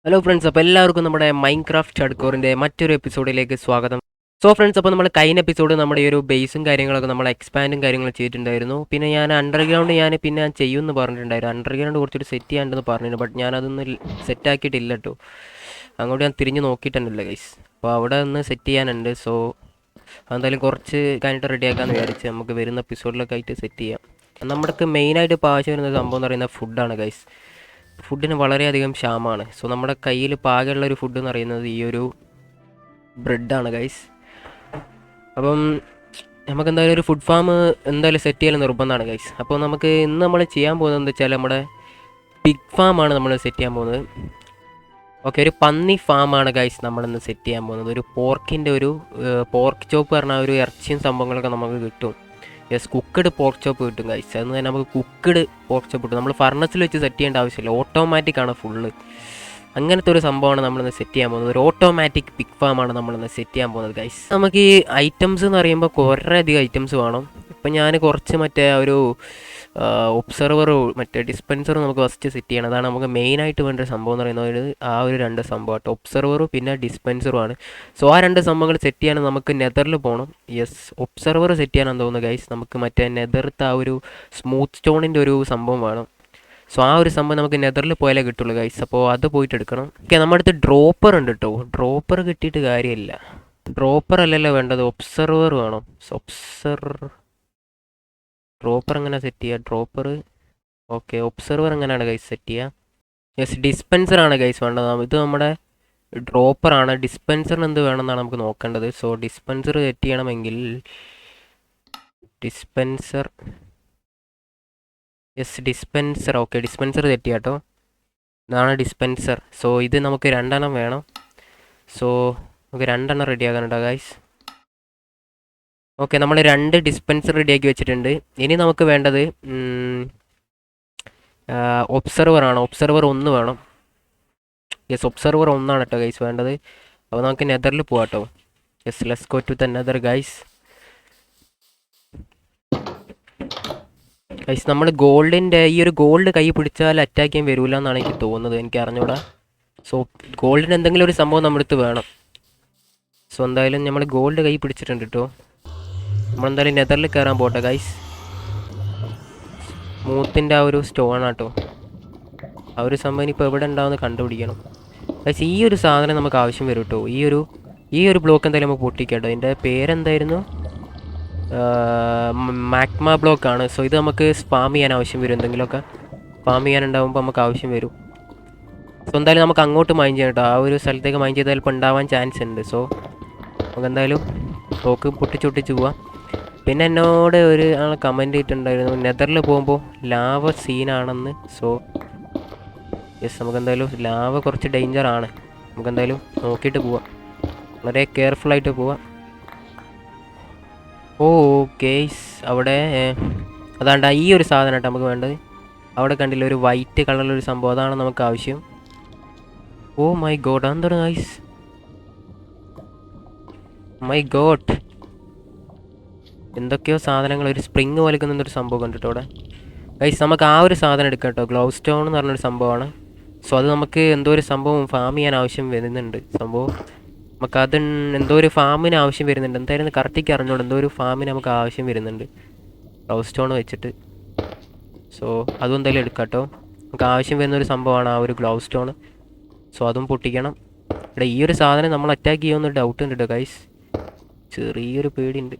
Hello friends, അപ്പോൾ എല്ലാവർക്കും നമ്മുടെ മൈൻക്രാഫ്റ്റ് ഹഡ്കോറിൻ്റെ മറ്റൊരു എപ്പിസോഡിലേക്ക് സ്വാഗതം. ഫ്രണ്ട്സ്, അപ്പോൾ നമ്മൾ കഴിഞ്ഞ എപ്പിസോഡ് നമ്മുടെ ഈ ഒരു ബേസും കാര്യങ്ങളൊക്കെ നമ്മൾ എക്സ്പാൻഡും കാര്യങ്ങളും ചെയ്തിട്ടുണ്ടായിരുന്നു. പിന്നെ ഞാൻ അണ്ടർഗ്രൗണ്ട് പിന്നെ ഞാൻ ചെയ്യുമെന്ന് പറഞ്ഞിട്ടുണ്ടായിരുന്നു. അണ്ടർഗ്രൗണ്ട് കുറച്ചൊരു സെറ്റ് ചെയ്യാണ്ടെന്ന് പറഞ്ഞിരുന്നു. ബട്ട് ഞാനതൊന്നും സെറ്റാക്കിയിട്ടില്ല കേട്ടോ. അങ്ങോട്ട് ഞാൻ തിരിഞ്ഞ് നോക്കിയിട്ടുണ്ടല്ലോ ഗൈസ്. അപ്പോൾ അവിടെ ഒന്ന് സെറ്റ് ചെയ്യാനുണ്ട്. സോ എന്തായാലും കുറച്ച് കഴിഞ്ഞിട്ട് റെഡിയാക്കാമെന്ന് വിചാരിച്ച് നമുക്ക് വരുന്ന എപ്പിസോഡിലൊക്കെ ആയിട്ട് സെറ്റ് ചെയ്യാം. നമ്മുടെ മെയിനായിട്ട് ഇപ്പോൾ ആവശ്യം വരുന്ന സംഭവം എന്ന് പറയുന്നത് ഫുഡാണ് ഗൈസ്. ഫുഡിന് വളരെയധികം ക്ഷാമമാണ്. സോ നമ്മുടെ കയ്യിൽ പാകമുള്ളൊരു ഫുഡ് എന്ന് പറയുന്നത് ഈ ഒരു ബ്രെഡാണ് ഗൈസ്. അപ്പം നമുക്ക് എന്തായാലും ഒരു ഫുഡ് ഫാം എന്തായാലും സെറ്റ് ചെയ്യാൻ നിർബന്ധമാണ് ഗൈസ്. അപ്പോൾ നമുക്ക് ഇന്ന് നമ്മൾ ചെയ്യാൻ പോകുന്നത് എന്താ വെച്ചാൽ നമ്മുടെ പിഗ് ഫാമാണ് നമ്മൾ സെറ്റ് ചെയ്യാൻ പോകുന്നത്. ഓക്കെ, ഒരു പന്നി ഫാമാണ് ഗൈസ് നമ്മളിന്ന് സെറ്റ് ചെയ്യാൻ പോകുന്നത്. ഒരു പോർക്കിൻ്റെ ഒരു പോർക്ക് ചോപ്പ് പറഞ്ഞാൽ ഒരു ഇറച്ചിയും സംഭവങ്ങളൊക്കെ നമുക്ക് കിട്ടും. യെസ്, കുക്കഡ് പോർക്ക് ചോപ്പ് കിട്ടും ഗൈസ്. അതെന്ന് തന്നെ നമുക്ക് കുക്കഡ് പോർക്ക് ചോപ്പ് കിട്ടും. നമ്മൾ ഫർണസിൽ വെച്ച് സെറ്റ് ചെയ്യേണ്ട ആവശ്യമില്ല, ഓട്ടോമാറ്റിക് ആണ് ഫുള്ള്. അങ്ങനത്തെ ഒരു സംഭവമാണ് നമ്മളിന്ന് സെറ്റ് ചെയ്യാൻ പോകുന്നത്. ഒരു ഓട്ടോമാറ്റിക് പിഗ് ഫാമാണ് നമ്മളിന്ന് സെറ്റ് ചെയ്യാൻ പോകുന്നത് ഗൈസ്. നമുക്ക് ഈ ഐറ്റംസ് എന്ന് പറയുമ്പോൾ കുറേ അധികം ഐറ്റംസ് വേണം. ഇപ്പം ഞാൻ കുറച്ച് മറ്റേ ഒരു ഒബ്സർവർ മറ്റേ ഡിസ്പെൻസർ നമുക്ക് ഫസ്റ്റ് സെറ്റ് ചെയ്യണം. അതാണ് നമുക്ക് മെയിനായിട്ട് വേണ്ട ഒരു സംഭവം എന്ന് പറയുന്നത്. ആ ഒരു രണ്ട് സംഭവമായിട്ട് ഒബ്സർവറും പിന്നെ ഡിസ്പെൻസറുമാണ്. സോ ആ രണ്ട് സംഭവങ്ങൾ സെറ്റ് ചെയ്യാൻ നമുക്ക് നെതറിൽ പോകണം. യെസ്, ഒബ്സർവർ സെറ്റ് ചെയ്യാനാണ് തോന്നുന്നത് ഗൈസ്. നമുക്ക് മറ്റേ നെതർത്തെ ആ ഒരു സ്മൂത്ത് സ്റ്റോണിൻ്റെ ഒരു സംഭവം വേണം. സോ ആ ഒരു സംഭവം നമുക്ക് നെതറിൽ പോയാലേ കിട്ടുള്ളൂ ഗൈസ്. അപ്പോൾ അത് പോയിട്ട് എടുക്കണം. ഓക്കെ, നമ്മുടെ അടുത്ത് ഡ്രോപ്പർ ഉണ്ട് കേട്ടോ. ഡ്രോപ്പർ കിട്ടിയിട്ട് കാര്യമില്ല. ഡ്രോപ്പർ അല്ലല്ലോ വേണ്ടത്, ഒബ്സർവർ വേണം. ഡ്രോപ്പർ എങ്ങനെ സെറ്റ് ചെയ്യുക? ഡ്രോപ്പർ ഓക്കെ, ഒബ്സർവർ എങ്ങനെയാണ് ഗൈസ് സെറ്റ് ചെയ്യുക? യെസ്, ഡിസ്പെൻസറാണ് ഗൈസ് വേണ്ടത്. ഇത് നമ്മുടെ ഡ്രോപ്പറാണ്. ഡിസ്പെൻസറിന് എന്ത് വേണമെന്നാണ് നമുക്ക് നോക്കേണ്ടത്. സോ ഡിസ്പെൻസർ സെറ്റ് ചെയ്യണമെങ്കിൽ dispenser, yes dispenser. Okay, dispenser set ചെയ്യാം കേട്ടോ. ഇതാണ് ഡിസ്പെൻസർ. സോ ഇത് നമുക്ക് 2 വേണം. സോ നമുക്ക് 2 റെഡിയാക്കാനുണ്ടോ ഗൈസ്? ഓക്കെ, നമ്മൾ 2 ഡിസ്പെൻസർ റെഡിയാക്കി വെച്ചിട്ടുണ്ട്. ഇനി നമുക്ക് വേണ്ടത് ഒബ്സർവർ ആണ്. ഒബ്സർവർ 1 വേണം. യെസ്, ഒബ്സർവർ 1 കേട്ടോ ഗൈസ് വേണ്ടത്. അപ്പോൾ നമുക്ക് നെതറിൽ പോവാം കേട്ടോ. Yes, let's go to the nether guys. Guys, നമ്മൾ ഗോൾഡിൻ്റെ ഈ ഒരു ഗോൾഡ് കൈ പിടിച്ചാൽ അറ്റാക്ക് ചെയ്യാൻ വരില്ല എന്നാണ് എനിക്ക് തോന്നുന്നത്. എനിക്ക് അറിഞ്ഞൂടാ. സോ ഗോൾഡിന് എന്തെങ്കിലും ഒരു സംഭവം നമ്മുടെ അടുത്ത് വേണം. സോ എന്തായാലും നമ്മൾ ഗോൾഡ് കൈ പിടിച്ചിട്ടുണ്ട് കേട്ടോ. നമ്മളെന്തായാലും നെതറിൽ കയറാൻ പോട്ടെ ഗൈസ്. സ്മൂത്തിൻ്റെ ആ ഒരു സ്റ്റോൺ ആട്ടോ. ആ ഒരു സംഭവം ഇപ്പോൾ എവിടെ ഉണ്ടാവുമെന്ന് കണ്ടുപിടിക്കണം ഗൈസ്. ഈ ഒരു സാധനം നമുക്ക് ആവശ്യം വരും കേട്ടോ. ഈ ഒരു ബ്ലോക്ക് എന്തായാലും നമുക്ക് പൊട്ടിക്കാം കേട്ടോ. ഇതിൻ്റെ പേരെന്തായിരുന്നു? മാഗ്മ ബ്ലോക്കാണ്. സോ ഇത് നമുക്ക് സ്പാം ചെയ്യാൻ ആവശ്യം വരും. എന്തെങ്കിലുമൊക്കെ സ്പാം ചെയ്യാനുണ്ടാകുമ്പോൾ നമുക്ക് ആവശ്യം വരും. സോ എന്തായാലും നമുക്ക് അങ്ങോട്ട് മൈൻഡ് ചെയ്യാം കേട്ടോ. ആ ഒരു സ്ഥലത്തേക്ക് മൈൻഡ് ചെയ്താൽ ഇപ്പോൾ ഉണ്ടാവാൻ ചാൻസ് ഉണ്ട്. സോ നമുക്ക് എന്തായാലും ബ്ലോക്ക് പൊട്ടിച്ചൊട്ടിച്ച് പോവാം. പിന്നെ എന്നോട് ഒരു ആൾ കമൻറ്റ് ചെയ്തിട്ടുണ്ടായിരുന്നു നെതറിൽ പോകുമ്പോൾ ലാവ സീനാണെന്ന്. സോ യെസ്, നമുക്കെന്തായാലും ലാവ കുറച്ച് ഡേഞ്ചറാണ്. നമുക്കെന്തായാലും നോക്കിയിട്ട് പോവാം. വളരെ കെയർഫുള്ളായിട്ട് പോവാം. ഓ ഗേയ്സ്, അവിടെ അതാണ്ട് ഈ ഒരു സാധനം കേട്ടോ നമുക്ക് വേണ്ടത്. അവിടെ കണ്ടില്ല ഒരു വൈറ്റ് കളറിലൊരു സംഭവം, അതാണ് നമുക്ക് ആവശ്യം. ഓ മൈ ഗോഡ്, എന്താണ് ഗൈസ്? മൈ ഗോഡ്, എന്തൊക്കെയോ സാധനങ്ങൾ, ഒരു സ്പ്രിങ് വലിക്കുന്നൊരു സംഭവം കണ്ടിട്ടോ അവിടെ ഗൈസ്. നമുക്ക് ആ ഒരു സാധനം എടുക്കാം കേട്ടോ. ഗ്ലൗ സ്റ്റോൺ എന്ന് പറഞ്ഞൊരു സംഭവമാണ്. സോ അത് നമുക്ക് എന്തോ ഒരു സംഭവം ഫാം ചെയ്യാൻ ആവശ്യം വരുന്നുണ്ട്. സംഭവം നമുക്കത് എന്തോ ഒരു ഫാമിന് ആവശ്യം വരുന്നുണ്ട്. എന്തായാലും കറക്റ്റിക്ക് അറിഞ്ഞോളൂ, എന്തോ ഒരു ഫാമിന് നമുക്ക് ആവശ്യം വരുന്നുണ്ട് ഗ്ലൗ സ്റ്റോൺ വെച്ചിട്ട്. സോ അതും എന്തായാലും എടുക്കാം കേട്ടോ. നമുക്ക് ആവശ്യം വരുന്നൊരു സംഭവമാണ് ആ ഒരു ഗ്ലൗ സ്റ്റോൺ. സോ അതും പൊട്ടിക്കണം. ഇവിടെ ഈ ഒരു സാധനം നമ്മൾ അറ്റാക്ക് ചെയ്യുമെന്നൊരു ഡൗട്ട് ഉണ്ട് കേട്ടോ ഗൈസ്. ചെറിയൊരു പേടിയുണ്ട്.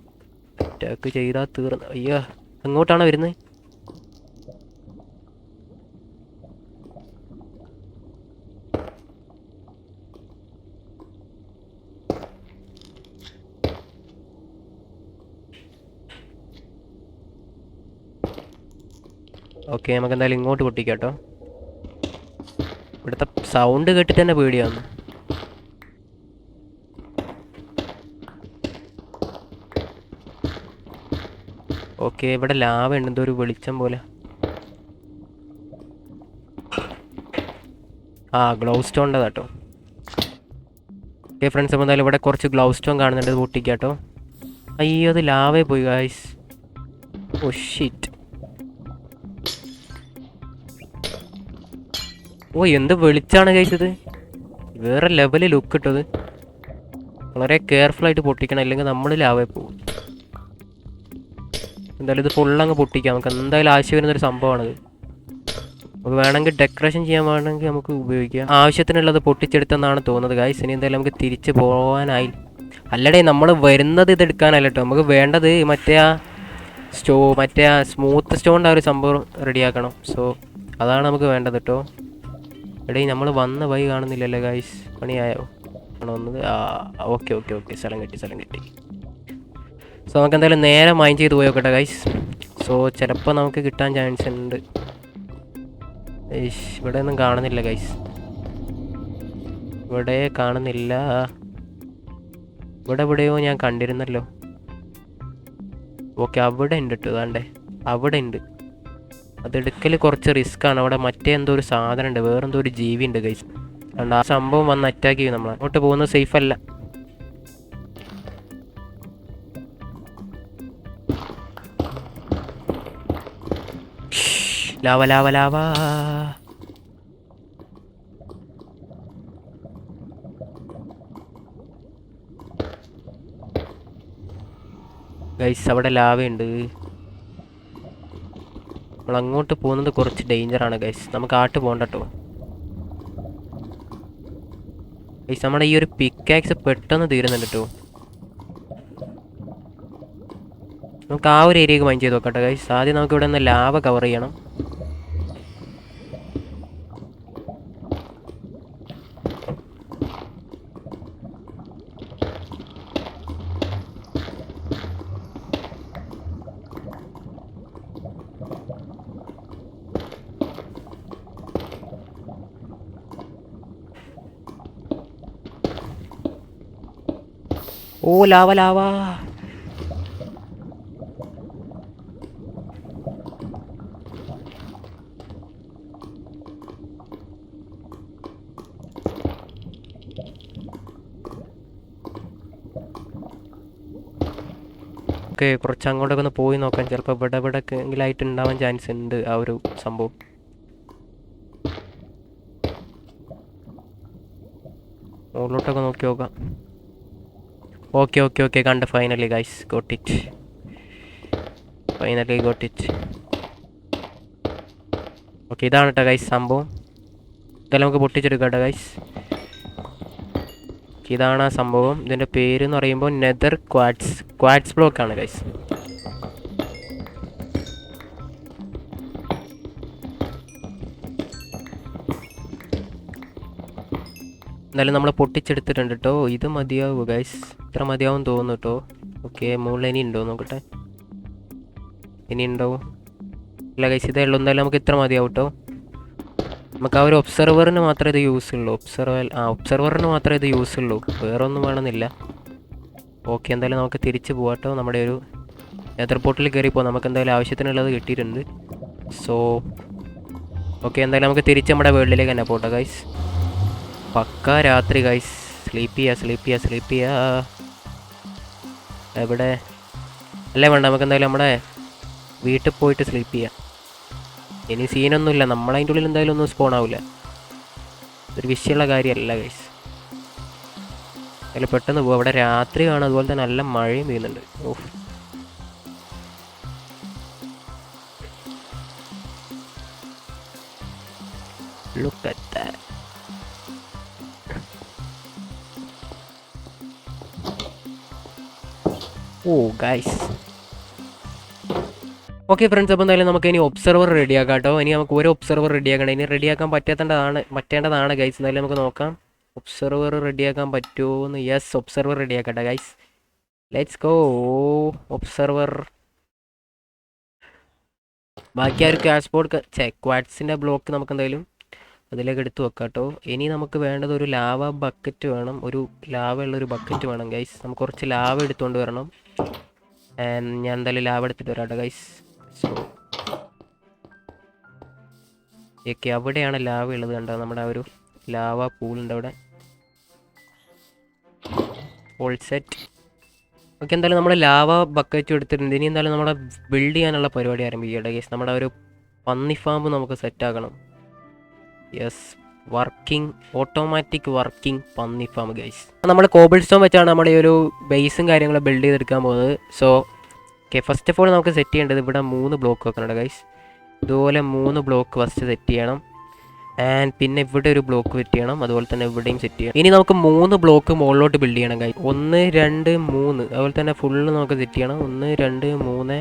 അറ്റാക്ക് ചെയ്താൽ തീർന്നു. അയ്യോ, എങ്ങോട്ടാണ് വരുന്നത്? ഓക്കെ, നമുക്ക് എന്തായാലും ഇങ്ങോട്ട് പൊട്ടിക്കാം കേട്ടോ. ഇവിടുത്തെ സൗണ്ട് കേട്ടിട്ട് തന്നെ പേടിയാവുന്നു. ഓക്കെ, ഇവിടെ ലാവ ഉണ്ട്, എന്തോ ഒരു വെളിച്ചം പോലെ. ആ ഗ്ലൗ സ്റ്റോണിൻ്റെ കേട്ടോ. ഓക്കെ ഫ്രണ്ട്സ്, അപ്പോൾ എന്തായാലും ഇവിടെ കുറച്ച് ഗ്ലൗ സ്റ്റോൺ കാണുന്നുണ്ട്, അത് പൊട്ടിക്കാം കേട്ടോ. അയ്യോ, അത് ലാവേ പോയി ഗായ്സ്. Oh shit. ഓ എന്ത് വെളിച്ചാണ് കഴിച്ചത്. വേറെ ലെവല് ലുക്ക് ഇട്ടത്. വളരെ കെയർഫുള്ളായിട്ട് പൊട്ടിക്കണം, അല്ലെങ്കിൽ നമ്മൾ ലാവേ പോകും. എന്തായാലും ഇത് ഫുള്ളങ്ങ് പൊട്ടിക്കാം. നമുക്ക് എന്തായാലും ആവശ്യം വരുന്നൊരു സംഭവമാണിത്. നമുക്ക് വേണമെങ്കിൽ ഡെക്കറേഷൻ ചെയ്യാൻ വേണമെങ്കിൽ നമുക്ക് ഉപയോഗിക്കാം. ആവശ്യത്തിനുള്ളത് പൊട്ടിച്ചെടുത്തെന്നാണ് തോന്നുന്നത് ഗൈസ്. ഇനി എന്തായാലും നമുക്ക് തിരിച്ച് പോകാനായി. അല്ലടേ, നമ്മൾ വരുന്നത് ഇതെടുക്കാനല്ല കേട്ടോ. നമുക്ക് വേണ്ടത് മറ്റേ ആ സ്മൂത്ത് സ്റ്റോണിൻ്റെ ആ ഒരു സംഭവം റെഡിയാക്കണം. സോ അതാണ് നമുക്ക് വേണ്ടത് കേട്ടോ. എടേ, നമ്മൾ വന്ന വഴി കാണുന്നില്ലല്ലോ ഗൈസ്. പണിയായോ ആണോ വന്നത്? ഓക്കെ ഓക്കെ ഓക്കെ, സ്ഥലം കിട്ടി. സോ നമുക്ക് എന്തായാലും നേരെ മൈൻഡ് ചെയ്ത് പോയോക്കട്ടെ ഗൈസ്. സോ ചിലപ്പോൾ നമുക്ക് കിട്ടാൻ ചാൻസ് ഉണ്ട്. ഇവിടെ ഒന്നും കാണുന്നില്ല ഗൈസ്. ഇവിടെ കാണുന്നില്ല. ഇവിടെ എവിടെയോ ഞാൻ കണ്ടിരുന്നല്ലോ. ഓക്കെ, അവിടെ ഉണ്ട് കേട്ടോ. അതാണ്ടേ അവിടെ ഉണ്ട്. അതെടുക്കൽ കുറച്ച് റിസ്ക് ആണ്. അവിടെ മറ്റേ എന്തോ ഒരു സാധനം ഉണ്ട്, വേറെന്തോ ഒരു ജീവി ഉണ്ട് ഗൈസ്. അതുകൊണ്ട് ആ സംഭവം വന്ന് അറ്റാക്ക് ചെയ്യും. നമ്മൾ അങ്ങോട്ട് പോകുന്നത് സേഫ് അല്ല. Lava lava lava. ഗൈസ് അവിടെ ലാവയുണ്ട്. നമ്മൾ അങ്ങോട്ട് പോകുന്നത് കുറച്ച് ഡേഞ്ചറാണ് ഗൈസ്. നമുക്ക് ആട്ട് പോകണ്ട കേട്ടോ ഗൈസ്. നമ്മുടെ ഈ ഒരു പിക്കാക്സ് പെട്ടെന്ന് തീരുന്നുണ്ട് കേട്ടോ. നമുക്ക് ആ ഒരു ഏരിയക്ക് മൈൻഡ് ചെയ്ത് നോക്കട്ടെ ഗൈസ്. ആദ്യം നമുക്ക് ഇവിടെ നിന്ന് ലാവ കവർ ചെയ്യണം. ഓ ലാവ ലാവ. ഓക്കെ, കുറച്ച് അങ്ങോട്ടൊക്കെ ഒന്ന് പോയി നോക്കാം. ചിലപ്പോൾ ഇവിടെ എങ്കിലായിട്ട് ഉണ്ടാവാൻ ചാൻസ് ഉണ്ട് ആ ഒരു സംഭവം. മുകളിലോട്ടൊക്കെ നോക്കി നോക്കാം. ഓക്കെ കണ്ട്. Finally guys, got it. Okay, ഇതാണ് കേട്ടോ ഗൈസ് സംഭവം. ഇതെല്ലാം നമുക്ക് പൊട്ടിച്ചെടുക്കാം കേട്ടോ ഗൈസ്. ഇതാണ് ആ സംഭവം. ഇതിൻ്റെ പേര് എന്ന് പറയുമ്പോൾ നെതർ ക്വാഡ്സ് ബ്ലോക്ക് ആണ് ഗൈസ്. എന്തായാലും നമ്മൾ പൊട്ടിച്ചെടുത്തിട്ടുണ്ട് കേട്ടോ. ഇത് മതിയാവും ഗൈസ്. ഇത്ര മതിയാവും തോന്നുന്നു കേട്ടോ. ഓക്കെ, മുകളിൽ ഇനി ഉണ്ടോ നോക്കട്ടെ. ഇനി ഉണ്ടാവും. ഇല്ല ഗൈസ്, ഇതേ ഉള്ളൂ. എന്തായാലും നമുക്ക് ഇത്ര മതിയാവും കേട്ടോ. നമുക്ക് ആ ഒരു ഒബ്സർവറിന് മാത്രമേ ഇത് യൂസ് ഉള്ളൂ. ഒബ്സർവറിന് മാത്രമേ ഇത് യൂസ് ഉള്ളൂ, വേറെ ഒന്നും വേണമെന്നില്ല. ഓക്കെ, എന്തായാലും നമുക്ക് തിരിച്ച് പോകാം കേട്ടോ. നമ്മുടെ ഒരു എയർപോർട്ടിൽ കയറിപ്പോൾ നമുക്ക് എന്തായാലും ആവശ്യത്തിനുള്ളത് കിട്ടിയിട്ടുണ്ട്. സോ ഓക്കെ, എന്തായാലും നമുക്ക് തിരിച്ച് നമ്മുടെ വേൾഡിലേക്ക് തന്നെ പോട്ടെ ഗൈസ്. പക്ക രാത്രി ഗൈസ്. സ്ലീപ്പ് ചെയ്യുക. എവിടെ അല്ലേ വേണ്ട, നമുക്ക് എന്തായാലും നമ്മുടെ വീട്ടിൽ പോയിട്ട് സ്ലീപ്പ് ചെയ്യാം. ഇനി സീനൊന്നുമില്ല. നമ്മളതിൻ്റെ ഉള്ളിൽ എന്തായാലും ഒന്നും സ്പോൺ ആവില്ല. ഒരു വിഷയമുള്ള കാര്യമല്ല ഗൈസ്. അതിൽ പെട്ടെന്ന് പോകും. അവിടെ രാത്രി കാണും, അതുപോലെ തന്നെ നല്ല മഴയും പെയ്യുന്നുണ്ട്. Oh, look at that. Oh guys. Okay friends, അപ്പോൾ എന്തായാലും നമുക്ക് ഇനി ഒബ്സർവർ റെഡിയാക്കാം കേട്ടോ. ഇനി നമുക്ക് ഒരു ഒബ്സർവർ റെഡിയാക്കണം. ഇനി റെഡിയാക്കാൻ പറ്റേണ്ടതാണ് ഗൈസ്. എന്തായാലും നമുക്ക് നോക്കാം ഒബ്സർവർ റെഡിയാക്കാൻ പറ്റുമോ എന്ന്. യെസ്, ഒബ്സർവർ റെഡിയാക്കട്ടെ ഗൈസ്. Let's go. ഒബ്സർവർ. ബാക്കി ആ ഒരു ക്വാഡ്സിൻ്റെ ബ്ലോക്ക് നമുക്ക് എന്തായാലും അതിലേക്ക് എടുത്ത് വെക്കാം കേട്ടോ. ഇനി നമുക്ക് വേണ്ടത് ഒരു ലാവ ബക്കറ്റ് വേണം. ഒരു ലാവ ഉള്ളൊരു ബക്കറ്റ് വേണം ഗൈസ്. നമുക്ക് കുറച്ച് ലാവ എടുത്തുകൊണ്ട് വരണം. ഞാൻ എന്തായാലും ലാവ എടുത്തിട്ട് വരാം കേട്ടോ ഗൈസ്. സോ ഓക്കെ, അവിടെയാണ് ലാവ ഉള്ളത് കണ്ടോ. നമ്മുടെ ആ ഒരു ലാവ പൂളുണ്ട് അവിടെ. All set. ഓക്കെ, എന്തായാലും നമ്മൾ ലാവ ബക്കറ്റ് എടുത്തിട്ടുണ്ട്. ഇനി എന്തായാലും നമ്മുടെ ബിൽഡ് ചെയ്യാനുള്ള പരിപാടി ആരംഭിക്കട്ടെ ഗൈസ്. നമ്മുടെ ഒരു പന്നി ഫാം നമുക്ക് സെറ്റാക്കണം. യെസ്, ഓട്ടോമാറ്റിക് വർക്കിംഗ് പന്നി ഫാം ഗൈസ്. നമ്മൾ കോബിൾ സ്റ്റോൺ വെച്ചാണ് നമ്മുടെ ഈ ഒരു ബേസും കാര്യങ്ങളും ബിൽഡ് ചെയ്തെടുക്കാൻ പോകുന്നത്. So okay, first of all നമുക്ക് സെറ്റ് ചെയ്യേണ്ടത് ഇവിടെ 3 ബ്ലോക്ക് വെക്കുന്നുണ്ട് ഗൈസ്. ഇതുപോലെ 3 ബ്ലോക്ക് ഫസ്റ്റ് സെറ്റ് ചെയ്യണം. ആൻഡ് പിന്നെ ഇവിടെ ഒരു ബ്ലോക്ക് സെറ്റ് ചെയ്യണം. അതുപോലെ തന്നെ ഇവിടെയും സെറ്റ് ചെയ്യണം. ഇനി നമുക്ക് 3 ബ്ലോക്ക് മുകളിലോട്ട് ബിൽഡ് ചെയ്യണം ഗൈസ്. 1 2 3. അതുപോലെ തന്നെ ഫുള്ള് നമുക്ക് സെറ്റ് ചെയ്യണം. 1 2 3 1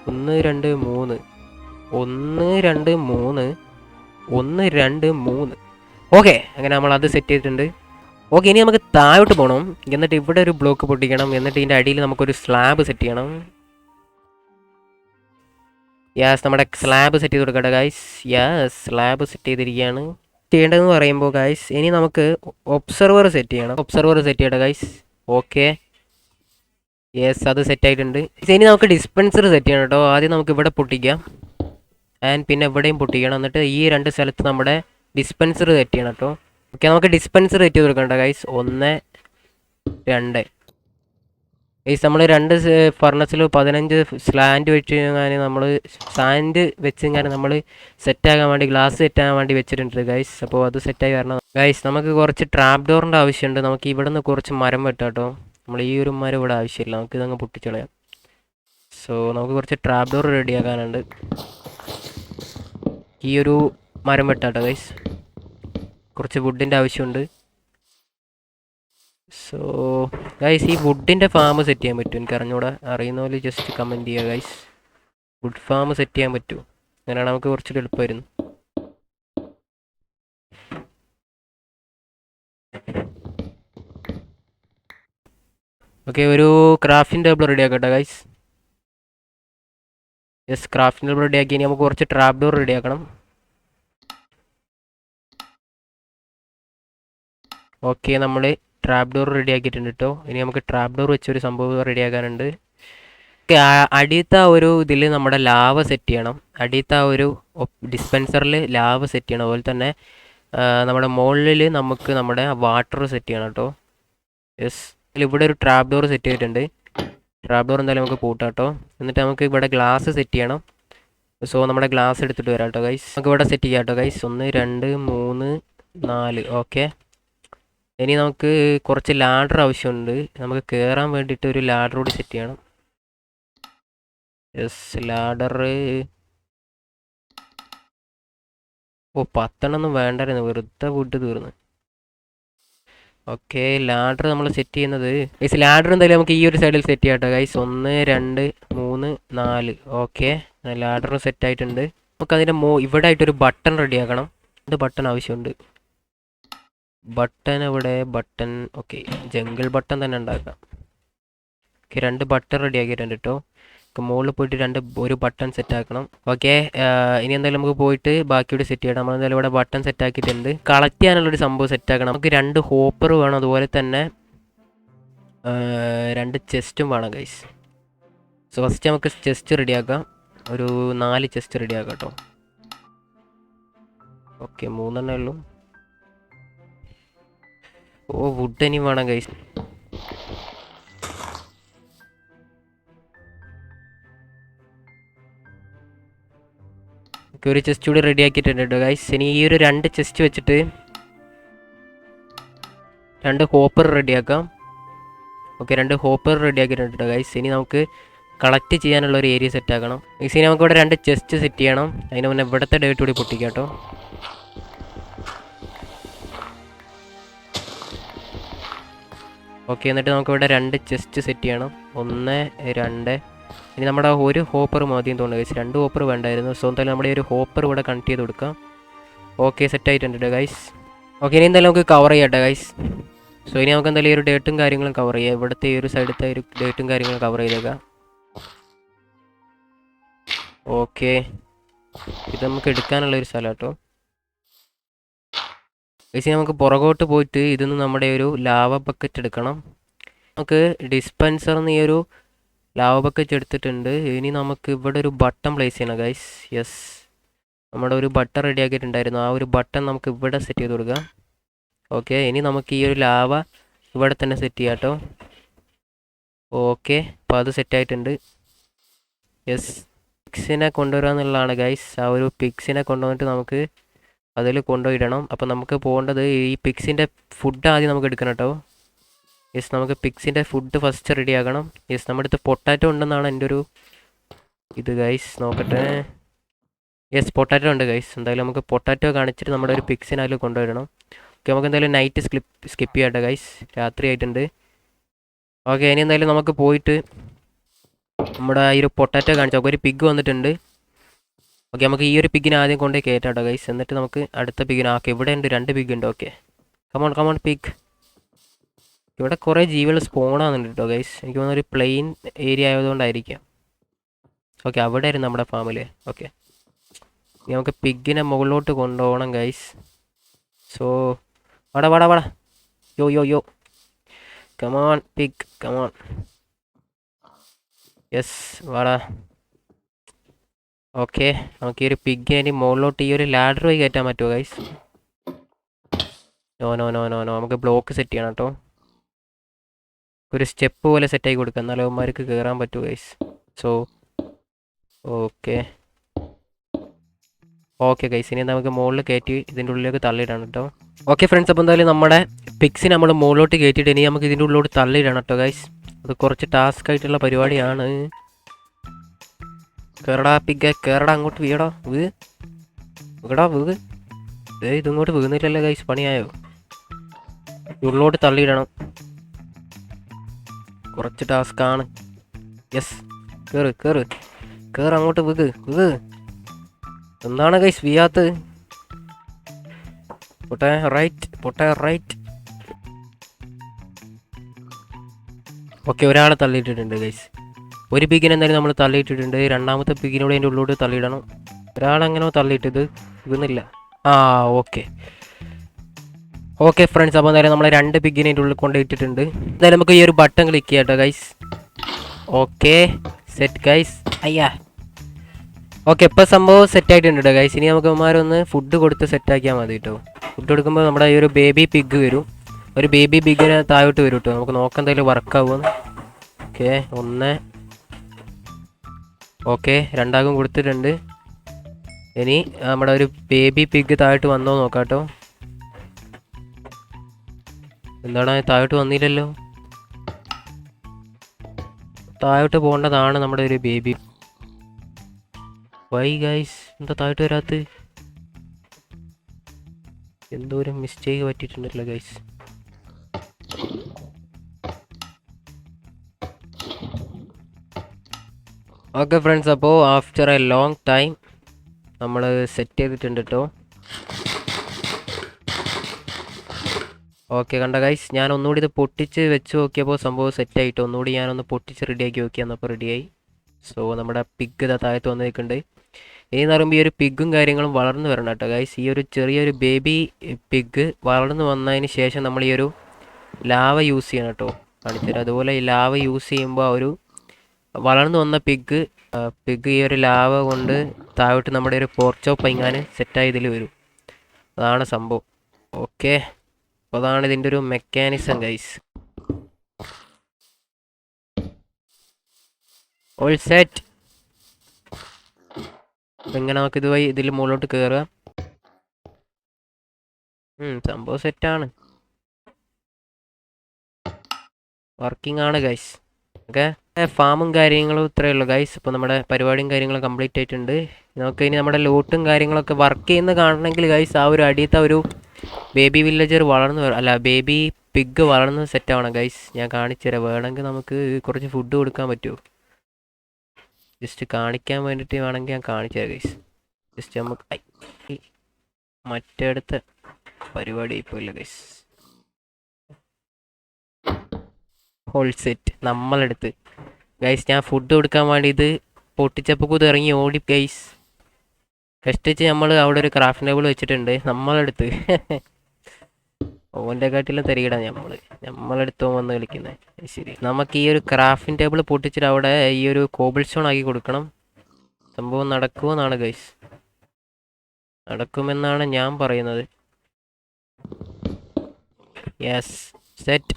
2 3 1 2 3 1 2 3. ഓക്കെ, അങ്ങനെ നമ്മൾ അത് സെറ്റ് ചെയ്തിട്ടുണ്ട്. ഓക്കെ, ഇനി നമുക്ക് താഴോട്ട് പോകണം. എന്നിട്ട് ഇവിടെ ഒരു ബ്ലോക്ക് പൊട്ടിക്കണം. എന്നിട്ട് ഇതിൻ്റെ അടിയിൽ നമുക്കൊരു സ്ലാബ് സെറ്റ് ചെയ്യണം. യാസ്, നമ്മുടെ സ്ലാബ് സെറ്റ് ചെയ്ത് കൊടുക്കട്ടെ ഗൈസ്. യാസ്, സ്ലാബ് സെറ്റ് ചെയ്തിരിക്കുകയാണ്. ചെയ്യേണ്ടതെന്ന് പറയുമ്പോൾ ഗൈസ്, ഇനി നമുക്ക് ഒബ്സർവർ സെറ്റ് ചെയ്യണം. ഒബ്സർവർ സെറ്റ് ചെയ്യട്ടെ ഗൈസ്. ഓക്കെ, യെസ്, അത് സെറ്റ് ആയിട്ടുണ്ട്. ഇനി നമുക്ക് ഡിസ്പെൻസർ സെറ്റ് ചെയ്യണം കേട്ടോ. ആദ്യം നമുക്ക് ഇവിടെ പൊട്ടിക്കാം. ആൻഡ് പിന്നെ ഇവിടെയും പൊട്ടിക്കണം. എന്നിട്ട് ഈ 2 സ്ഥലത്ത് നമ്മുടെ ഡിസ്പെൻസർ സെറ്റ് ചെയ്യണം കേട്ടോ. ഓക്കെ, നമുക്ക് ഡിസ്പെൻസർ സെറ്റ് ചെയ്ത് കൊടുക്കണ്ട ഗൈസ്. 1 2 ഗൈസ്. നമ്മൾ 2 ഫർണസിൽ 15 സ്ലാൻഡ് വെച്ച് കഴിഞ്ഞാൽ നമ്മൾ സാൻഡ് വെച്ച് കഴിഞ്ഞാൽ നമ്മൾ സെറ്റാകാൻ വേണ്ടി ഗ്ലാസ് സെറ്റാകാൻ വേണ്ടി വെച്ചിട്ടുണ്ട് ഗൈസ്. അപ്പോൾ അത് സെറ്റായി വരണം ഗൈസ്. നമുക്ക് കുറച്ച് ട്രാപ്പ് ഡോറിൻ്റെ ആവശ്യമുണ്ട്. നമുക്ക് ഇവിടെ നിന്ന് കുറച്ച് മരം വെട്ടാം കേട്ടോ. നമ്മൾ ഈ ഒരു മരം ഇവിടെ ആവശ്യമില്ല, നമുക്ക് ഇതങ്ങ് പൊട്ടിച്ചളയാം. സോ നമുക്ക് കുറച്ച് ട്രാപ്പ് ഡോർ റെഡിയാക്കാനുണ്ട്. ഈ ഒരു മരം വെട്ടാം കേട്ടോ ഗൈസ്. കുറച്ച് വുഡിൻ്റെ ആവശ്യമുണ്ട്. സോ ഗൈസ്, ഈ വുഡിൻ്റെ ഫാം സെറ്റ് ചെയ്യാൻ പറ്റും. എനിക്ക് അറിഞ്ഞൂടെ, അറിയുന്ന പോലെ ജസ്റ്റ് കമൻറ്റ് ചെയ്യുക ഗൈസ്. വുഡ് ഫാം സെറ്റ് ചെയ്യാൻ പറ്റുമോ? അങ്ങനെയാണ് നമുക്ക് കുറച്ചുകൂടി എളുപ്പമായിരുന്നു. ഓക്കെ, ഒരു ക്രാഫ്റ്റിംഗ് ടേബിൾ റെഡി ആക്കട്ടെ guys. Yes, crafting table ready ആക്കി. ഇനി നമുക്ക് കുറച്ച് ട്രാപ്പ് ഡോർ റെഡി ആക്കണം. ഓക്കെ, നമ്മൾ ട്രാപ്പ് ഡോർ റെഡി ആക്കിയിട്ടുണ്ട് കേട്ടോ. ഇനി നമുക്ക് ട്രാപ്പ് ഡോർ വെച്ചൊരു സംഭവം റെഡി ആക്കാനുണ്ട്. അടിയത്തെ ഒരു ഇതിൽ നമ്മുടെ ലാവ സെറ്റ് ചെയ്യണം. അടിയത്തെ ഒരു ഡിസ്പെൻസറിൽ ലാവ സെറ്റ് ചെയ്യണം. അതുപോലെ തന്നെ നമ്മുടെ മുകളിൽ നമുക്ക് നമ്മുടെ വാട്ടർ സെറ്റ് ചെയ്യണം കേട്ടോ. യെസ്, ഇവിടെ ഒരു ട്രാപ്പ് ഡോർ സെറ്റ് ചെയ്തിട്ടുണ്ട്. ട്രാപ്പ് ഡോർ എന്തായാലും നമുക്ക് പൂട്ടാം കേട്ടോ. എന്നിട്ട് നമുക്ക് ഇവിടെ ഗ്ലാസ് സെറ്റ് ചെയ്യണം. സോ നമ്മുടെ ഗ്ലാസ് എടുത്തിട്ട് വരാം കേട്ടോ ഗൈസ്. നമുക്ക് ഇവിടെ സെറ്റ് ചെയ്യാം കേട്ടോ ഗൈസ്. 1 2 3 4. ഓക്കെ, ഇനി നമുക്ക് കുറച്ച് ലാഡർ ആവശ്യമുണ്ട്. നമുക്ക് കയറാൻ വേണ്ടിയിട്ട് ഒരു ലാഡർ കൂടി സെറ്റ് ചെയ്യണം. Yes, ladder. ഓ, 10 ഒന്നും വേണ്ടായിരുന്നു, വെറുതെ വുഡ് തീർന്ന്. ഓക്കെ, ലാഡർ നമ്മൾ സെറ്റ് ചെയ്യുന്നത് ഗൈസ്, ലാഡർ എന്തായാലും നമുക്ക് ഈ ഒരു സൈഡിൽ സെറ്റ് ചെയ്യാം കേട്ടോ ഗൈസ്. 1 2 3 4. ഓക്കെ, ലാഡർ സെറ്റ് ആയിട്ടുണ്ട്. നമുക്ക് അതിൻ്റെ ഇവിടെ ആയിട്ടൊരു ബട്ടൺ റെഡിയാക്കണം. ഇത് ബട്ടൺ ആവശ്യമുണ്ട്. ബട്ടൺ എവിടെ? ബട്ടൺ. ഓക്കെ, ജംഗിൾ ബട്ടൺ തന്നെ ഉണ്ടാക്കാം. ഓക്കെ, 2 ബട്ടൺ റെഡി ആക്കിയിട്ടുണ്ട് കേട്ടോ. മുകളിൽ പോയിട്ട് ഒരു ബട്ടൺ സെറ്റ് ആക്കണം. ഓക്കെ, ഇനി എന്തായാലും നമുക്ക് പോയിട്ട് ബാക്കിയോട് സെറ്റ് ചെയ്യണം. നമ്മൾ എന്തായാലും ഇവിടെ ബട്ടൺ സെറ്റ് ആക്കിയിട്ടുണ്ട്. കളക്ട് ചെയ്യാനുള്ളൊരു സംഭവം സെറ്റ് ആക്കണം. നമുക്ക് 2 ഹോപ്പർ വേണം. അതുപോലെ തന്നെ 2 ചെസ്റ്റും വേണം ഗൈസ്. സോ ഫസ്റ്റ് നമുക്ക് ചെസ്റ്റ് റെഡിയാക്കാം. ഒരു 4 ചെസ്റ്റ് റെഡിയാക്കാം കേട്ടോ. ഓക്കെ, 3 ഉള്ളൂ. ഓ, വുഡ് ഇനി വേണം ഗൈസ്. ഒരു ചെസ്റ്റ് കൂടി റെഡി ആക്കിയിട്ടുണ്ട് കേട്ടോ ഗൈസ്. ഇനി ഈ ഒരു 2 ചെസ്റ്റ് വെച്ചിട്ട് 2 ഹോപ്പർ റെഡിയാക്കാം. ഓക്കെ, 2 ഹോപ്പർ റെഡി ആക്കിയിട്ടുണ്ട് കേട്ടോ ഗൈസ്. ഇനി നമുക്ക് കളക്ട് ചെയ്യാനുള്ള ഒരു ഏരിയ സെറ്റ് ആക്കണം. ഗൈസ്, ഇനി നമുക്ക് ഇവിടെ 2 ചെസ്റ്റ് സെറ്റ് ചെയ്യണം. അതിന് മുന്നേ ഇവിടുത്തെ ഡേറ്റ് കൂടി പൊട്ടിക്കാം കേട്ടോ. ഓക്കെ, എന്നിട്ട് നമുക്കിവിടെ 2 ചെസ്റ്റ് സെറ്റ് ചെയ്യണം. 1 2. ഇനി നമ്മുടെ ഒരു ഹോപ്പർ മതിയെന്ന് തോന്നുന്നു ഗൈസ്. 2 ഹോപ്പർ വേണ്ടായിരുന്നു. സോ എന്തായാലും നമ്മുടെ ഒരു ഹോപ്പർ ഇവിടെ കണക്ട് ചെയ്ത് കൊടുക്കാം. ഓക്കെ, സെറ്റ് ആയിട്ടുണ്ട് ഗൈസ്. ഓക്കെ, ഇനി എന്തായാലും നമുക്ക് കവർ ചെയ്യാട്ടെ ഗൈസ്. സോ ഇനി നമുക്ക് എന്തായാലും ഈ ഒരു ഡേറ്റും കാര്യങ്ങളും കവർ ചെയ്യാം. ഇവിടുത്തെ ഈ ഒരു സൈഡത്തെ ഒരു ഡേറ്റും കാര്യങ്ങളും കവർ ചെയ്തേക്കാം. ഓക്കെ, ഇത് നമുക്ക് എടുക്കാനുള്ള ഒരു സ്ഥലം കേട്ടോ ഗൈസ്. നമുക്ക് പുറകോട്ട് പോയിട്ട് ഇതിന്ന് നമ്മുടെ ഒരു ലാവ ബക്കറ്റ് എടുക്കണം. നമുക്ക് ഡിസ്പെൻസറിന്ന് ഈ ഒരു ലാവ ബക്കറ്റ് എടുത്തിട്ടുണ്ട്. ഇനി നമുക്ക് ഇവിടെ ഒരു ബട്ടൺ പ്ലേസ് ചെയ്യണം ഗൈസ്. യെസ്, നമ്മുടെ ഒരു ബട്ടൺ റെഡി ആക്കിയിട്ടുണ്ടായിരുന്നു. ആ ഒരു ബട്ടൺ നമുക്ക് ഇവിടെ സെറ്റ് ചെയ്ത് കൊടുക്കാം. ഓക്കെ, ഇനി നമുക്ക് ഈ ഒരു ലാവ ഇവിടെ തന്നെ സെറ്റ് ചെയ്യാം കേട്ടോ. ഓക്കെ, അപ്പോൾ അത് സെറ്റ് ആയിട്ടുണ്ട്. യെസ്, പിക്സിനെ കൊണ്ടുവരിക എന്നുള്ളതാണ് ഗൈസ്. ആ ഒരു പിക്സിനെ കൊണ്ടുവന്നിട്ട് നമുക്ക് അതിൽ കൊണ്ടുപോയിടണം. അപ്പോൾ നമുക്ക് പോകേണ്ടത് ഈ പിക്സിൻ്റെ ഫുഡ് ആദ്യം നമുക്ക് എടുക്കണം കേട്ടോ. യെസ്, നമുക്ക് പിക്സിൻ്റെ ഫുഡ് ഫസ്റ്റ് റെഡി ആക്കണം. യെസ്, നമ്മുടെ അടുത്ത് പൊട്ടാറ്റോ ഉണ്ടെന്നാണ് എൻ്റെ ഒരു ഇത് ഗൈസ്. നോക്കട്ടെ. യെസ്, പൊട്ടാറ്റോ ഉണ്ട് ഗൈസ്. എന്തായാലും നമുക്ക് പൊട്ടാറ്റോ കാണിച്ചിട്ട് നമ്മുടെ ഒരു പിക്സിനെ അതിൽ കൊണ്ടുവരണം. ഓക്കെ, നമുക്ക് എന്തായാലും നൈറ്റ് സ്കിപ്പ് ചെയ്യട്ടെ ഗൈസ്. രാത്രി ആയിട്ടുണ്ട്. ഓക്കെ, ഇനി എന്തായാലും നമുക്ക് പോയിട്ട് നമ്മുടെ ഈ ഒരു പൊട്ടാറ്റോ കാണിച്ചു. ഒരു പിഗ് വന്നിട്ടുണ്ട്. ഓക്കെ, നമുക്ക് ഈ ഒരു പിഗിനെ ആദ്യം കൊണ്ടുപോയി കയറ്റാട്ടോ ഗൈസ്. എന്നിട്ട് നമുക്ക് അടുത്ത പിഗിനെ ഇവിടെ ഉണ്ട് 2 പിഗ് ഉണ്ട്. Okay, come on pig. ഇവിടെ കുറേ ജീവികൾ സ്പോണാകുന്നുണ്ട് കേട്ടോ ഗൈസ്. എനിക്ക് തോന്നുന്നു ഒരു പ്ലെയിൻ ഏരിയ ആയതുകൊണ്ടായിരിക്കാം. ഓക്കെ, അവിടെ ആയിരുന്നു നമ്മുടെ ഫാമിൽ. ഓക്കെ, നമുക്ക് പിഗിനെ മുകളിലോട്ട് കൊണ്ടുപോകണം ഗൈസ്. സോ വാടാ യോ കമോൺ പിഗ്, കമോൺ. യെസ്, വാടാ. ഓക്കെ, നമുക്ക് ഈ ഒരു പിഗിനെ ഇനി മുകളിലോട്ട് ഈ ഒരു ലാഡർ വഴി കയറ്റാൻ പറ്റുമോ ഗൈസ്? നോ, നമുക്ക് ബ്ലോക്ക് സെറ്റ് ചെയ്യണം കേട്ടോ. ഒരു സ്റ്റെപ്പ് പോലെ സെറ്റാക്കി കൊടുക്കാം, എന്നാലും അവന്മാർക്ക് കയറാൻ പറ്റുമോ ഗൈസ്? സോ ഓക്കെ ഗൈസ്, ഇനി നമുക്ക് മുകളിൽ കയറ്റി ഇതിൻ്റെ ഉള്ളിലേക്ക് തള്ളിയിടണം കേട്ടോ. ഓക്കെ ഫ്രണ്ട്സ്, അപ്പോൾ എന്തായാലും നമ്മുടെ പിക്സിനെ നമ്മൾ മുകളിലോട്ട് കയറ്റിയിട്ട് ഇനി നമുക്ക് ഇതിൻ്റെ ഉള്ളിലോട്ട് തള്ളിയിടണം കേട്ടോ ഗൈസ്. അത് കുറച്ച് ടാസ്ക് ആയിട്ടുള്ള പരിപാടിയാണ്. കയറടാ പിഗ്ഗ, കയറടാ, അങ്ങോട്ട് വീടാ, വീട്. ഇതിങ്ങോട്ട് വീകുന്നില്ലല്ലോ ഗൈസ്, പണിയായോ? ഉള്ളിലോട്ട് തള്ളിയിടണം, കുറച്ച് ടാസ്ക്കാണ്. യെസ്, കയറ് അങ്ങോട്ട് വീക്. എന്താണ് ഗൈസ് വീയാത്ത്? പൊട്ടെ റൈറ്റ്. ഓക്കെ, ഒരാളെ തള്ളിയിട്ടിട്ടുണ്ട് ഗൈസ്. ഒരു പിഗിനെ എന്തായാലും നമ്മൾ തള്ളിയിട്ടിട്ടുണ്ട്. രണ്ടാമത്തെ പിഗിനോട് അതിൻ്റെ ഉള്ളിലോട്ട് തള്ളിയിടണം. ഒരാളെങ്ങനെയോ തള്ളിയിട്ടത് വീകുന്നില്ല. ഓക്കെ ഫ്രണ്ട്സ്, അപ്പോൾ എന്തായാലും നമ്മൾ 2 പിഗിനെ അതിൻ്റെ ഉള്ളിൽ കൊണ്ടുപോയിട്ടിട്ടുണ്ട്. എന്തായാലും നമുക്ക് ഈ ഒരു ബട്ടൺ ക്ലിക്ക് ചെയ്യാം കേട്ടോ ഗൈസ്. Okay, set guys. അയ്യാ, ഓക്കെ, ഇപ്പോൾ സംഭവം സെറ്റായിട്ടുണ്ട് കേട്ടോ ഗൈസ്. ഇനി നമുക്ക് അവന്മാരൊന്ന് ഫുഡ് കൊടുത്ത് സെറ്റാക്കിയാൽ മതി കേട്ടോ. ഫുഡ് കൊടുക്കുമ്പോൾ നമ്മുടെ ഈ ഒരു ബേബി പിഗ് വരും. ഒരു ബേബി പിഗിനെ താഴോട്ട് വരും കേട്ടോ. നമുക്ക് നോക്കാം എന്തായാലും വർക്കാവുമെന്ന്. ഓക്കെ, 1. ഓക്കെ, 2 കൊടുത്തിട്ടുണ്ട്. ഇനി നമ്മുടെ ഒരു ബേബി പിഗ് താഴോട്ട് വന്നോ നോക്കാം കേട്ടോ. എന്താണ് താഴോട്ട് വന്നില്ലല്ലോ? താഴോട്ട് പോകേണ്ടതാണ് നമ്മുടെ ഒരു ബേബി. വൈ ഗൈസ്, എന്താ താഴോട്ട് വരാത്ത? എന്തോ ഒരു മിസ്റ്റേക്ക് പറ്റിയിട്ടുണ്ടല്ലോ ഗൈസ്. ഓക്കെ ഫ്രണ്ട്സ്, അപ്പോൾ ആഫ്റ്റർ എ ലോങ് ടൈം നമ്മൾ സെറ്റ് ചെയ്തിട്ടുണ്ട് കേട്ടോ. ഓക്കെ, കണ്ട ഗൈസ്, ഞാൻ ഒന്നുകൂടി ഇത് പൊട്ടിച്ച് വെച്ച് നോക്കിയപ്പോൾ സംഭവം സെറ്റായിട്ട് ഒന്നുകൂടി ഞാനൊന്ന് പൊട്ടിച്ച് റെഡിയാക്കി നോക്കിയെന്നപ്പോൾ റെഡിയായി. സോ നമ്മുടെ പിഗ് താഴത്ത് വന്ന് നിൽക്കുന്നുണ്ട്. ഇനി പറയുമ്പോൾ ഈ ഒരു പിഗും കാര്യങ്ങളും വളർന്നു വരണം കേട്ടോ ഗൈസ്. ഈ ഒരു ചെറിയൊരു ബേബി പിഗ് വളർന്നു വന്നതിന് ശേഷം നമ്മൾ ഈ ഒരു ലാവ യൂസ് ചെയ്യണം കേട്ടോ. കാണിച്ചുതരാം. അതുപോലെ ഈ ലാവ യൂസ് ചെയ്യുമ്പോൾ ഒരു വളർന്നു വന്ന പിഗ് ഈ ഒരു ലാവ കൊണ്ട് താഴോട്ട് നമ്മുടെ ഒരു പോർച്ചോപ്പ് ഇങ്ങനെ സെറ്റായി ഇതിൽ വരും. അതാണ് സംഭവം. ഓക്കെ, അപ്പോൾ അതാണ് ഇതിൻ്റെ ഒരു മെക്കാനിസം ഗൈസ്. All set. ഇങ്ങനെ നമുക്ക് ഇതുവഴി ഇതിൽ മുകളിലോട്ട് കയറുക. സംഭവം സെറ്റാണ്, വർക്കിംഗ് ആണ് ഗൈസ്. ഓക്കെ, ഫാമും കാര്യങ്ങളും ഇത്രയേ ഉള്ളൂ ഗൈസ്. ഇപ്പോൾ നമ്മുടെ പരിപാടിയും കാര്യങ്ങളും കംപ്ലീറ്റ് ആയിട്ടുണ്ട്. നമുക്ക് ഇനി നമ്മുടെ ലോട്ടും കാര്യങ്ങളൊക്കെ വർക്ക് ചെയ്യുന്ന കാണണമെങ്കിൽ ഗൈസ് ആ ഒരു അടിയത്തെ ഒരു ബേബി വില്ലേജർ ബേബി പിഗ് വളർന്ന് സെറ്റ് ആവണം ഗൈസ്. ഞാൻ കാണിച്ചു തരാം. വേണമെങ്കിൽ നമുക്ക് കുറച്ച് ഫുഡ് കൊടുക്കാൻ പറ്റുമോ? ജസ്റ്റ് കാണിക്കാൻ വേണ്ടിയിട്ട് വേണമെങ്കിൽ ഞാൻ കാണിച്ചു തരാം ഗൈസ്. ജസ്റ്റ് നമുക്ക് മറ്റേടത്തെ പരിപാടി ഇപ്പോൾ ഇല്ല ഗൈസ്. ഹോൾ സെറ്റ് നമ്മളെടുത്ത് ഗൈസ്. ഞാൻ ഫുഡ് കൊടുക്കാൻ വേണ്ടി ഇത് പൊട്ടിച്ചപ്പോൾ ഇത് ഇറങ്ങി ഓടി ഗൈസ്. കഷ്ടിച്ച് നമ്മൾ അവിടെ ഒരു ക്രാഫ്റ്റ് ടേബിൾ വെച്ചിട്ടുണ്ട് നമ്മളെടുത്ത്. ഓൻ്റെ കാട്ടിലും തരികിടാ നമ്മളെടുത്ത് വന്ന് കളിക്കുന്നത്. ശരി, നമുക്ക് ഈ ഒരു ക്രാഫ്റ്റിംഗ് ടേബിൾ പൊട്ടിച്ചിട്ട് അവിടെ ഈ ഒരു കോബിൾ സ്റ്റോൺ ആക്കി കൊടുക്കണം. സംഭവം നടക്കുമെന്നാണ് ഗൈസ്, നടക്കുമെന്നാണ് ഞാൻ പറയുന്നത്. Yes, set.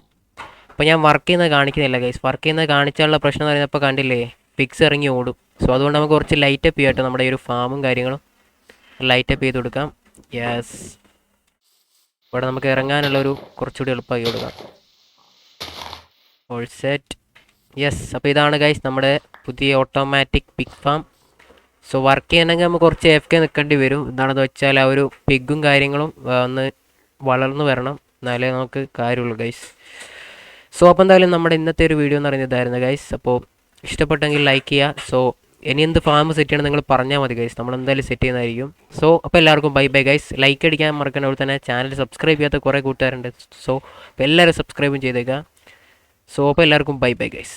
അപ്പോൾ ഞാൻ വർക്ക് ചെയ്യുന്നത് കാണിക്കുന്നില്ല ഗൈസ്. വർക്ക് ചെയ്യുന്നത് കാണിച്ചാലുള്ള പ്രശ്നം എന്ന് പറയുന്നത് ഇപ്പോൾ കണ്ടില്ലേ, പിക്സ് ഇറങ്ങി ഓടും. സോ അതുകൊണ്ട് നമുക്ക് കുറച്ച് ലൈറ്റപ്പ് ചെയ്യാം കേട്ടോ. നമ്മുടെ ഈ ഒരു ഫാമും കാര്യങ്ങളും ലൈറ്റപ്പ് ചെയ്ത് കൊടുക്കാം. യെസ്, ഇവിടെ നമുക്ക് ഇറങ്ങാനുള്ള ഒരു കുറച്ചുകൂടി എളുപ്പമാക്കി കൊടുക്കാം. All set. യെസ്, അപ്പോൾ ഇതാണ് ഗൈസ് നമ്മുടെ പുതിയ automatic pig farm. So work ചെയ്യണമെങ്കിൽ നമുക്ക് കുറച്ച് AFK നിൽക്കേണ്ടി വരും. എന്താണെന്ന് വെച്ചാൽ ആ ഒരു പിഗും കാര്യങ്ങളും ഒന്ന് വളർന്നു വരണം, എന്നാലേ നമുക്ക് കാര്യമുള്ളൂ ഗൈസ്. സോ അപ്പോൾ എന്തായാലും നമ്മുടെ ഇന്നത്തെ ഒരു വീഡിയോ എന്ന് പറയുന്നത് ഇതായിരുന്നു ഗൈസ്. അപ്പോൾ ഇഷ്ടപ്പെട്ടെങ്കിൽ ലൈക്ക് ചെയ്യുക. സോ ഇനി എന്ത് ഫാം സെറ്റ് ചെയ്യണം നിങ്ങൾ പറഞ്ഞാൽ മതി ഗൈസ്, നമ്മൾ എന്തായാലും സെറ്റ് ചെയ്യുന്നതായിരിക്കും. സോ അപ്പോൾ എല്ലാവർക്കും ബൈ ബൈ ഗൈസ്. ലൈക്ക് അടിക്കാൻ മറക്കണ്ട. അതുപോലെ തന്നെ ചാനൽ സബ്സ്ക്രൈബ് ചെയ്യാത്ത കുറേ കൂട്ടുകാരുണ്ട്. സോ അപ്പോൾ എല്ലാവരും സബ്സ്ക്രൈബും ചെയ്തേക്കുക. സോ അപ്പോൾ എല്ലാവർക്കും ബൈ ബൈ ഗൈസ്.